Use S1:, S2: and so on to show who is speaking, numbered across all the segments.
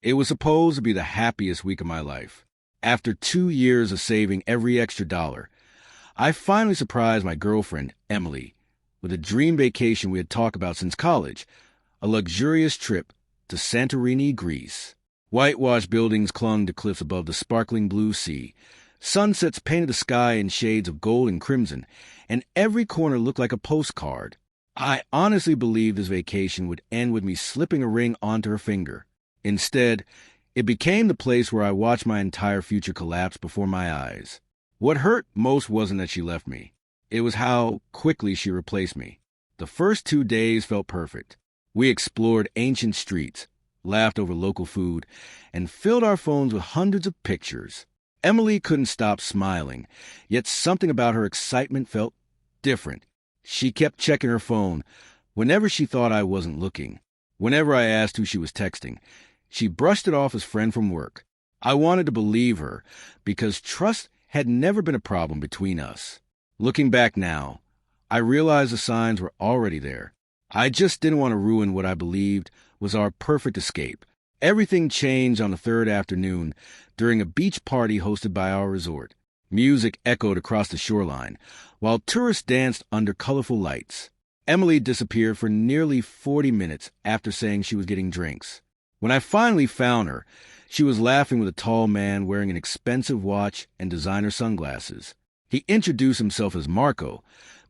S1: It was supposed to be the happiest week of my life. After 2 years of saving every extra dollar, I finally surprised my girlfriend, Emily, with a dream vacation we had talked about since college, a luxurious trip to Santorini, Greece. Whitewashed buildings clung to cliffs above the sparkling blue sea. Sunsets painted the sky in shades of gold and crimson, and every corner looked like a postcard. I honestly believed this vacation would end with me slipping a ring onto her finger. Instead, it became the place where I watched my entire future collapse before my eyes. What hurt most wasn't that she left me. It was how quickly she replaced me. The first 2 days felt perfect. We explored ancient streets, laughed over local food, and filled our phones with hundreds of pictures. Emily couldn't stop smiling, yet something about her excitement felt different. She kept checking her phone whenever she thought I wasn't looking. Whenever I asked who she was texting, she brushed it off as friend from work. I wanted to believe her because trust had never been a problem between us. Looking back now, I realized the signs were already there. I just didn't want to ruin what I believed was our perfect escape. Everything changed on the third afternoon during a beach party hosted by our resort. Music echoed across the shoreline, while tourists danced under colorful lights. Emily disappeared for nearly 40 minutes after saying she was getting drinks. When I finally found her, she was laughing with a tall man wearing an expensive watch and designer sunglasses. He introduced himself as Marco,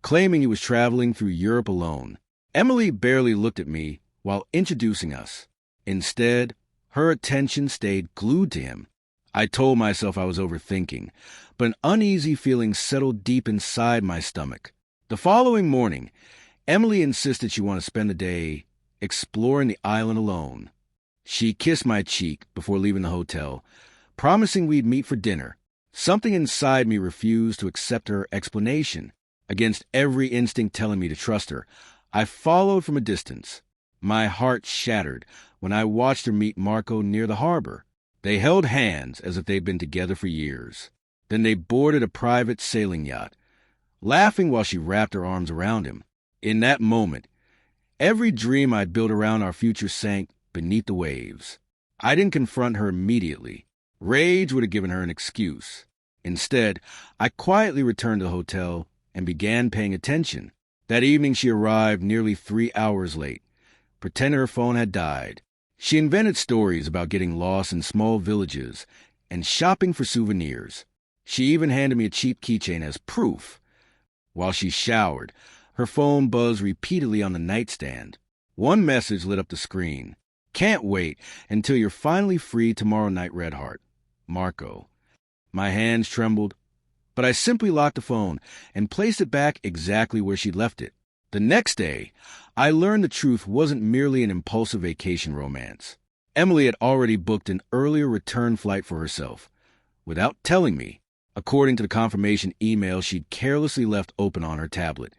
S1: claiming he was traveling through Europe alone. Emily barely looked at me while introducing us. Instead, her attention stayed glued to him. I told myself I was overthinking, but an uneasy feeling settled deep inside my stomach. The following morning, Emily insisted she wanted to spend the day exploring the island alone. She kissed my cheek before leaving the hotel, promising we'd meet for dinner. Something inside me refused to accept her explanation. Against every instinct telling me to trust her, I followed from a distance. My heart shattered when I watched her meet Marco near the harbor. They held hands as if they'd been together for years. Then they boarded a private sailing yacht, laughing while she wrapped her arms around him. In that moment, every dream I'd built around our future sank beneath the waves. I didn't confront her immediately. Rage would have given her an excuse. Instead, I quietly returned to the hotel and began paying attention. That evening she arrived nearly 3 hours late, pretending her phone had died. She invented stories about getting lost in small villages and shopping for souvenirs. She even handed me a cheap keychain as proof. While she showered, her phone buzzed repeatedly on the nightstand. One message lit up the screen. "Can't wait until you're finally free tomorrow night, Redheart. Marco." My hands trembled, but I simply locked the phone and placed it back exactly where she'd left it. The next day, I learned the truth wasn't merely an impulsive vacation romance. Emily had already booked an earlier return flight for herself, without telling me, according to the confirmation email she'd carelessly left open on her tablet.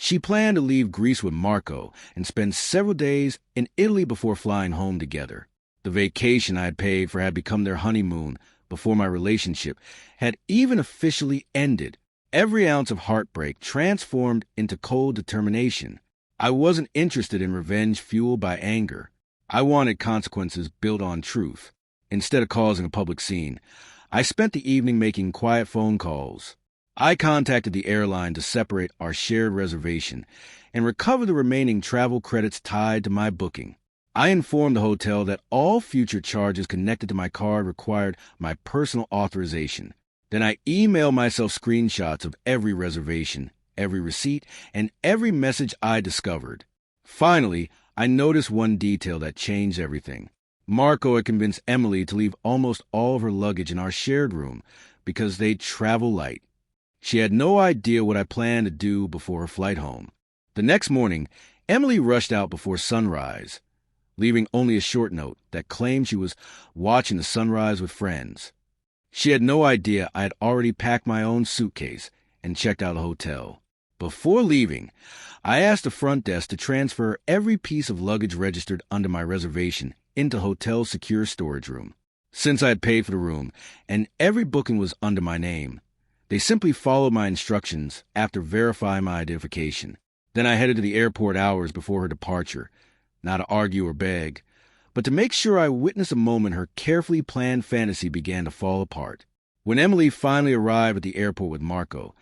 S1: She planned to leave Greece with Marco and spend several days in Italy before flying home together. The vacation I had paid for had become their honeymoon before my relationship had even officially ended. Every ounce of heartbreak transformed into cold determination. I wasn't interested in revenge fueled by anger. I wanted consequences built on truth. Instead of causing a public scene, I spent the evening making quiet phone calls. I contacted the airline to separate our shared reservation and recover the remaining travel credits tied to my booking. I informed the hotel that all future charges connected to my card required my personal authorization. Then I emailed myself screenshots of every reservation, every receipt, and every message I discovered. Finally, I noticed one detail that changed everything. Marco had convinced Emily to leave almost all of her luggage in our shared room because they'd travel light. She had no idea what I planned to do before her flight home. The next morning, Emily rushed out before sunrise, leaving only a short note that claimed she was watching the sunrise with friends. She had no idea I had already packed my own suitcase and checked out the hotel. Before leaving, I asked the front desk to transfer every piece of luggage registered under my reservation into the hotel's secure storage room. Since I had paid for the room and every booking was under my name, they simply followed my instructions after verifying my identification. Then I headed to the airport hours before her departure, not to argue or beg, But to make sure I witnessed a moment, her carefully planned fantasy began to fall apart. When Emily finally arrived at the airport with Marco,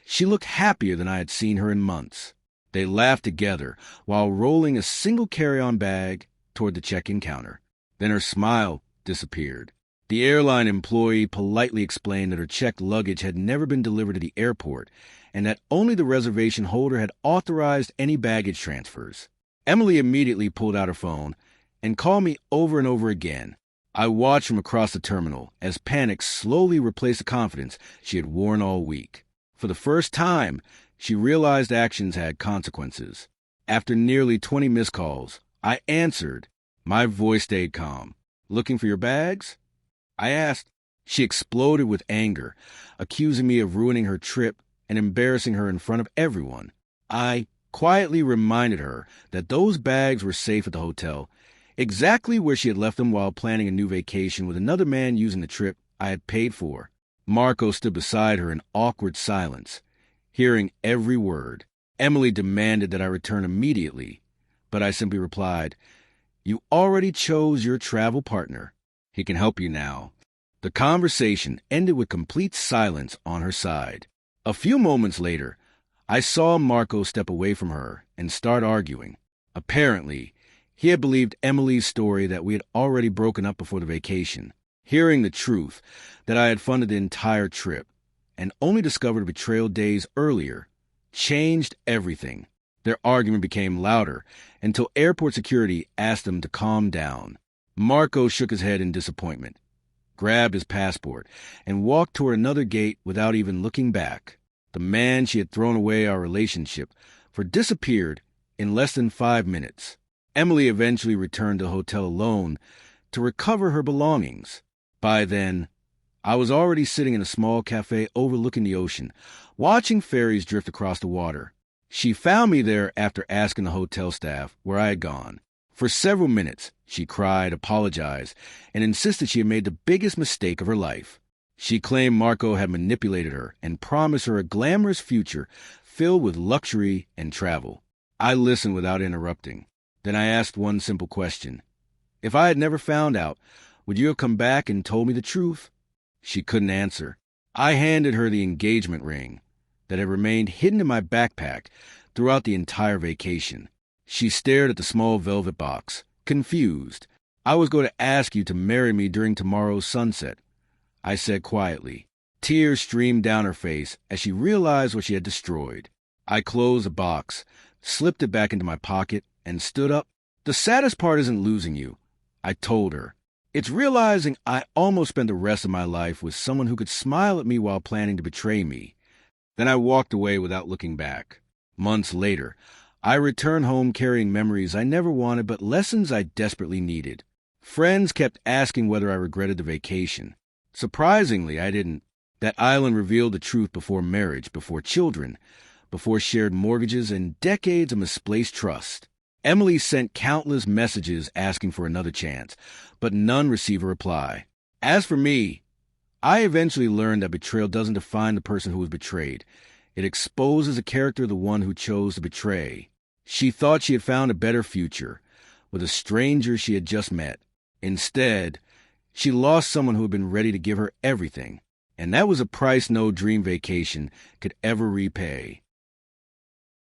S1: she looked happier than I had seen her in months. They laughed together while rolling a single carry-on bag toward the check-in counter. Then her smile disappeared. The airline employee politely explained that her checked luggage had never been delivered to the airport and that only the reservation holder had authorized any baggage transfers. Emily immediately pulled out her phone and called me over and over again. I watched from across the terminal as panic slowly replaced the confidence she had worn all week. For the first time, she realized actions had consequences. After nearly 20 missed calls, I answered. My voice stayed calm. "Looking for your bags?" I asked. She exploded with anger, accusing me of ruining her trip and embarrassing her in front of everyone. I quietly reminded her that those bags were safe at the hotel, exactly where she had left them while planning a new vacation with another man using the trip I had paid for. Marco stood beside her in awkward silence, hearing every word. Emily demanded that I return immediately, but I simply replied, "You already chose your travel partner. He can help you now." The conversation ended with complete silence on her side. A few moments later, I saw Marco step away from her and start arguing. Apparently, he had believed Emily's story that we had already broken up before the vacation. Hearing the truth, that I had funded the entire trip, and only discovered betrayal days earlier, changed everything. Their argument became louder until airport security asked them to calm down. Marco shook his head in disappointment, grabbed his passport, and walked toward another gate without even looking back. The man she had thrown away our relationship for disappeared in less than 5 minutes. Emily eventually returned to the hotel alone to recover her belongings. By then, I was already sitting in a small cafe overlooking the ocean, watching ferries drift across the water. She found me there after asking the hotel staff where I had gone. For several minutes, she cried, apologized, and insisted she had made the biggest mistake of her life. She claimed Marco had manipulated her and promised her a glamorous future filled with luxury and travel. I listened without interrupting. Then I asked one simple question. If I had never found out, would you have come back and told me the truth? She couldn't answer. I handed her the engagement ring that had remained hidden in my backpack throughout the entire vacation. She stared at the small velvet box, confused. "I was going to ask you to marry me during tomorrow's sunset," I said quietly. Tears streamed down her face as she realized what she had destroyed. I closed the box, slipped it back into my pocket, and stood up. "The saddest part isn't losing you," I told her. "It's realizing I almost spent the rest of my life with someone who could smile at me while planning to betray me." Then I walked away without looking back. Months later, I returned home carrying memories I never wanted but lessons I desperately needed. Friends kept asking whether I regretted the vacation. Surprisingly, I didn't. That island revealed the truth before marriage, before children, before shared mortgages, and decades of misplaced trust. Emily sent countless messages asking for another chance, but none received a reply. As for me, I eventually learned that betrayal doesn't define the person who was betrayed. It exposes the character of the one who chose to betray. She thought she had found a better future with a stranger she had just met. Instead, she lost someone who had been ready to give her everything, and that was a price no dream vacation could ever repay.